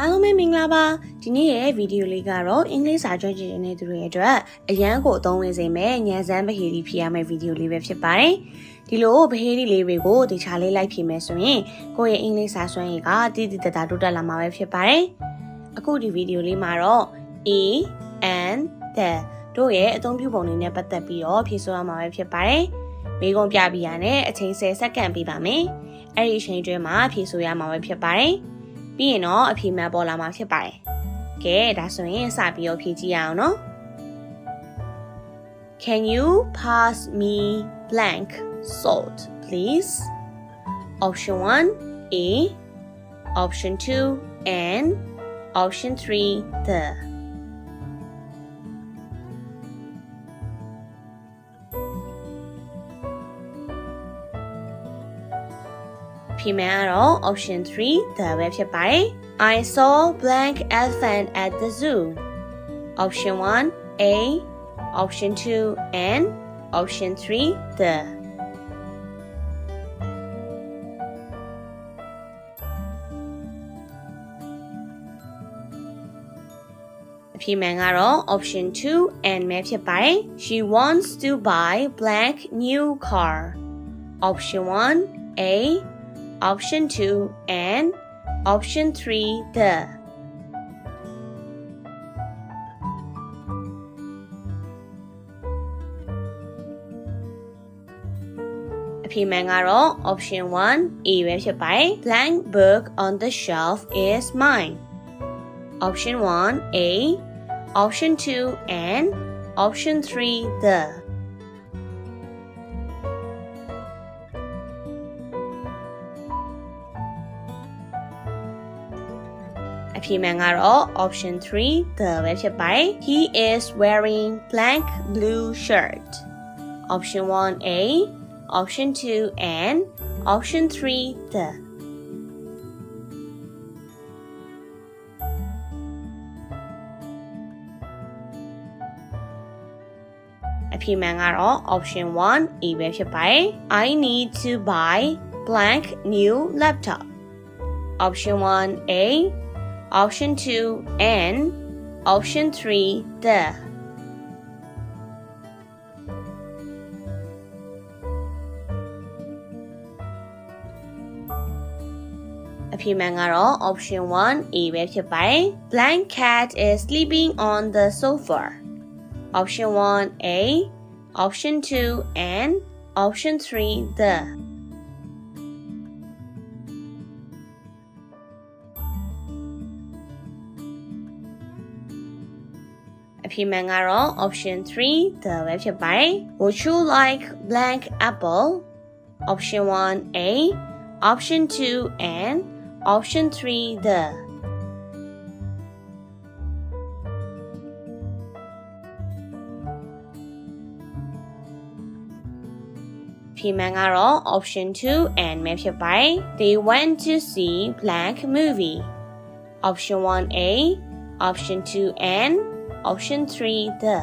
အားလုံးပဲမင်္ဂလာပါဒီနေ့ရဲ့ဗီဒီယိုလေးကတော့အင်္ဂလိပ်စာကျွမ်းကျင်တဲ့သူတွေအတွက်အရန်ကိုအသုံးဝင်စေမယ့်ဉာဏ်စမ်းဗဟေလိဖြေရမယ့်ဗီဒီယိုလေးပဲဖြစ်ပါတယ်ဒီလိုဗဟေလိလေးတွေကိုတခြားလေးလိုက်ဖြေမယ်ဆိုရင်ကိုယ့်ရဲ့အင်္ဂလိပ်စာစွမ်းရည်ကတည်တည်တတ်တိုးတက်လာမှာပဲဖြစ်ပါတယ်အခုဒီဗီဒီယိုလေးမှာတော့ a and the တို့ရဲ့အသုံးပြုပုံလေးနဲ့ပတ်သက်ပြီးတော့ဖြေဆိုရမှာပဲဖြစ်ပါတယ်မိကုံပြပြရနဲ့အချိန်10စက္ကန့်ပေးပါမယ်အဲ့ဒီအချိန်တွင်းမှာဖြေဆိုရမှာပဲဖြစ်ပါတယ်ပြီးရင်တော့အဖြေမှတ်ပေါ်လာမှာဖြစ်ပါတယ်။ကဲဒါဆိုရင်စပြီးတော့ဖြေကြည့်ရအောင်နော်။ Can you pass me blank salt please? Option 1 A, Option 2 N, Option 3 theဖြေမှန်ကတော့ option 3 the ပဲဖြစ်ပါတယ် I saw blank elephant at the zoo. Option 1 A, Option 2 N, Option 3 the ဖြေမှန်ကတော့ option 2 N ပဲဖြစ်ပါတယ် She wants to buy blank new car. Option 1 A, Option 2 and Option 3 the အဖြေမှန်ကတော့ Option 1 A ပဲဖြစ်ပါတယ် Blank book on the shelf is mine. Option 1 A, Option 2 and Option 3 theအဖြေမှန်ကတော့ option 3 the ပဲဖြစ်ပါတယ် He is wearing blank blue shirt. Option 1 A, Option 2 and Option 3 the အဖြေမှန်ကတော့ option 1 A ပဲဖြစ်ပါတယ် I need to buy blank new laptop. Option 1 A, Option 2 and Option 3 the အဖြေမှန်ကတော့ option 1 A ပဲဖြစ်ပါတယ် Blank cat is sleeping on the sofa. Option 1 A, Option 2 and Option 3 theအဖြေမှန်ကတော့ option 3 the ပဲဖြစ်ပါတယ် Would you like blank apple? Option 1 A, Option 2 and Option 3 the ဖြေမှန်ကတော့ option 2 and ပဲဖြစ်ပါတယ် They went to see blank movie. Option 1 A, Option 2 and Option 3 the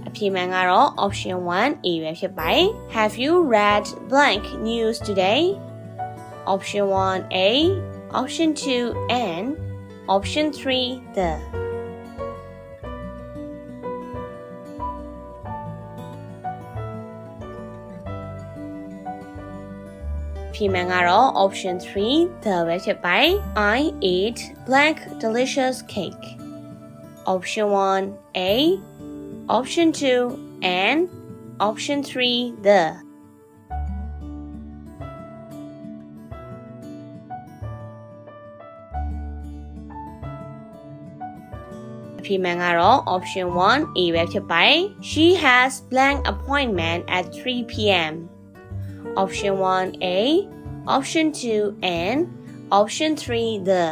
အဖြေမှန်ကတော့ option 1 A ပဲဖြစ်ပါတယ် Have you read blank news today? Option 1 A, Option 2 and Option 3 the ဖြေမှန်ကတော့ option 3 the ပဲဖြစ်ပါတယ် I ate blank delicious cake. Option 1 A, Option 2 and Option 3 the အဖြေမှန်ကတော့ option 1 A ပဲဖြစ်ပါတယ် She has blank appointment at 3 p.m. Option 1 A, Option 2 and Option 3 the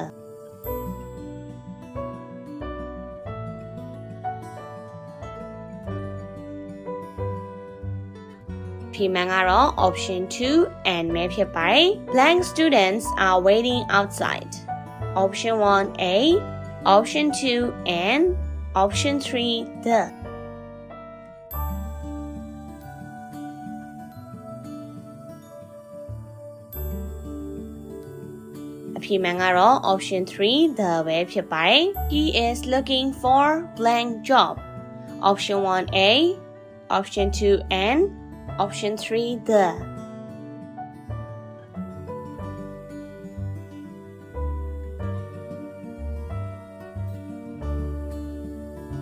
ဖြေမှန်ကတော့ option 2 and ပဲဖြစ်ပါတယ် Blank students are waiting outside. Option 1 A, Option 2 and Option 3 the အဖြေမှန်ကတော့ option 3 the ပဲဖြစ်ပါတယ် He is looking for blank job option 1A option 2N option 3 the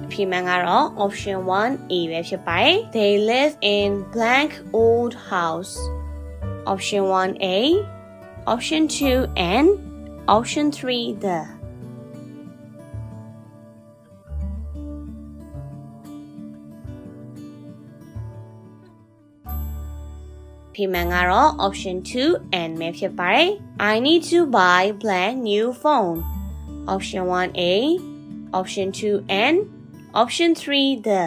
အဖြေမှန်ကတော့ option 1A ပဲဖြစ်ပါတယ် They live in blank old house option 1A option 2N option 3 the အဖြေမှန်ကတော့ option 2N ပဲဖြစ်ပါတယ် I need to buy blank new phone option 1A option 2N option 3 the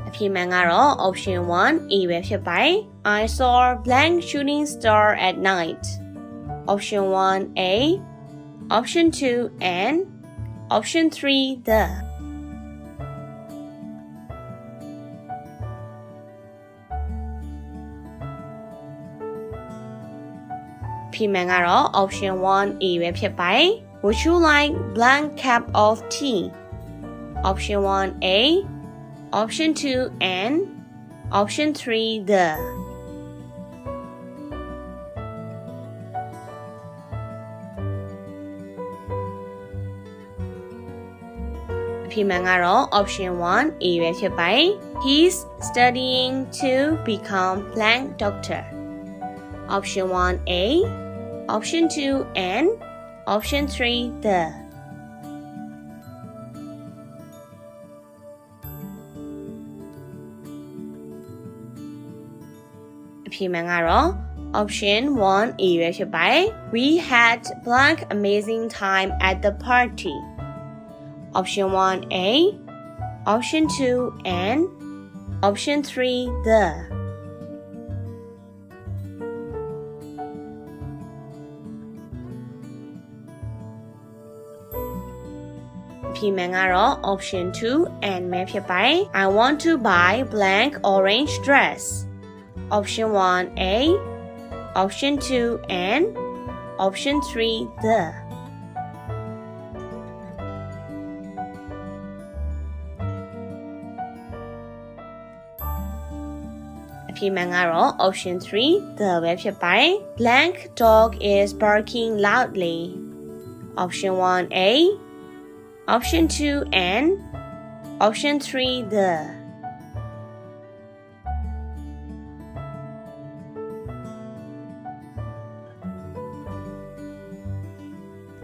အဖြေမှန်ကတော့ option 1A ပဲဖြစ်ပါတယ် I saw blank shooting star at night option 1A option 2N option 3 the အဖြေမှန်ကတော့ option 1A ပဲဖြစ်ပါတယ် Would you like blank cup of tea option 1A option 2N option 3 the အဖြေမှန်ကတော့ option 1A ပဲဖြစ်ပါတယ် He's studying to become blank doctor option 1A option 2N option 3 the အဖြေမှန်ကတော့ option 1A ပဲဖြစ်ပါတယ် We had blank amazing time at the party option 1A option 2N option 3 the အဖြေမှန်ကတော့ option 2N ပဲဖြစ်ပါတယ် I want to buy blank orange dress option 1A option 2N option 3 the အဖြေမှန်ကတော့ option 3 the ပဲဖြစ်ပါတယ် Blank dog is barking loudly option 1A option 2N option 3 the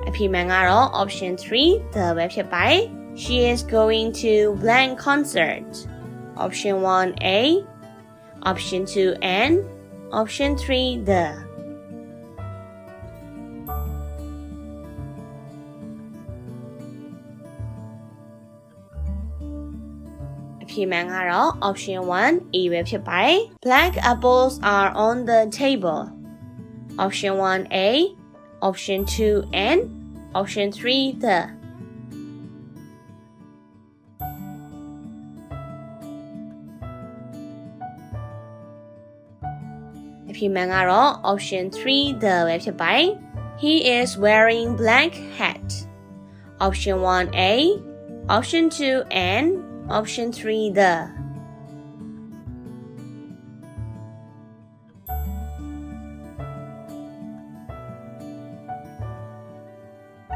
အဖြေမှန်ကတော့ option 3 the ပဲဖြစ်ပါတယ် She is going to blank concert option 1A option 2N option 3 the အဖြေမှန်ကတော့ option 1A ပဲဖြစ်ပါတယ် Black apples are on the table option 1A option 2N option 3 the အဖြေမှန်ကတော့ option 3 the ပဲဖြစ်ပါတယ် He is wearing blank hat option 1A option 2N option 3 the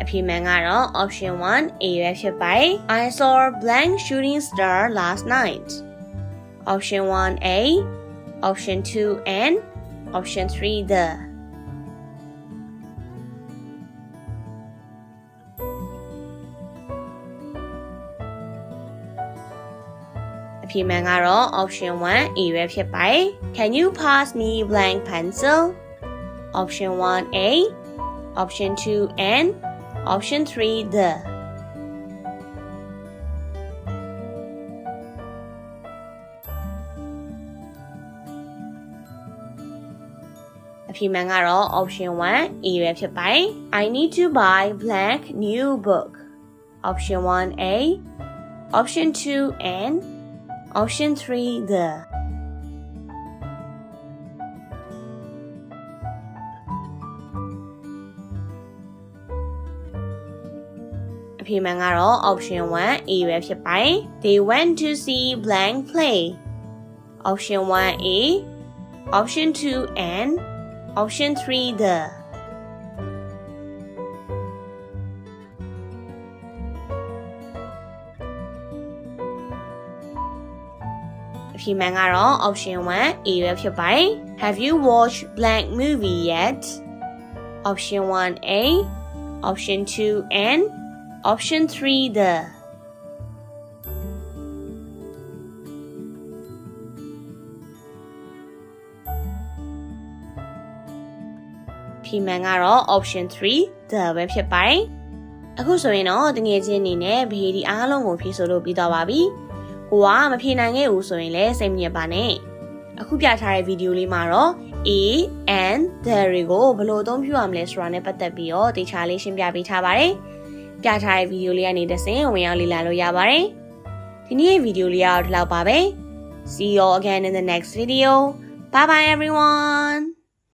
အဖြေမှန်ကတော့ option 1A ပဲဖြစ်ပါတယ် I saw blank shooting star last night option 1A option 2N option 3 the အဖြေမှန်ကတော့ option 1A ပဲဖြစ်ပါတယ် Can you pass me blank pencil option 1A option 2N option 3 the အဖြေမှန်ကတော့ option 1A ပဲဖြစ်ပါတယ် I need to buy blank new book option 1A option 2N Option 3 theအဖြေမှန်ကတော့ Option 1 A ပဲဖြစ်ပါတယ် They went to see blank play Option 1 A Option 2 N Option 3 theအဖြေမှန်ကတော့ Option 1 A ပဲဖြစ်ပါတယ် Have you watched blank movie yet? Option 1 A Option 2 N Option 3 theဖြေမှန်ကတော့ Option 3 the ပဲဖြစ်ပါတယ်အခုဆိုရင်တော့တကယ်ချင်းအနေနဲ့ဗဟေဒီအားလုံးကိုဖြေဆိုလို့ပြီးသွားပါပြီကိုကမဖြေနိုင်ခဲ့ဘူးဆိုရင်လည်းစိတ်မညစ်ပါနဲ့အခုပြထားတဲ့ဗီဒီယိုလေးမှာတော့ A and the တွေကိုဘယ်လိုအသုံးပြုရမလဲဆိုတာနဲ့ပတ်သက်ပြီးတော့တေချာလေးရှင်းပြပေးထားပါတယ်ပြထားတဲ့ဗီဒီယိုလေးကနေတစ်ဆင့်ဝင်ရောက်လေ့လာလို့ရပါတယ်ဒီနေ့ဗီဒီယိုလေးကတော့ဒီလောက်ပါပဲ See you all again in the next video. Bye bye everyone.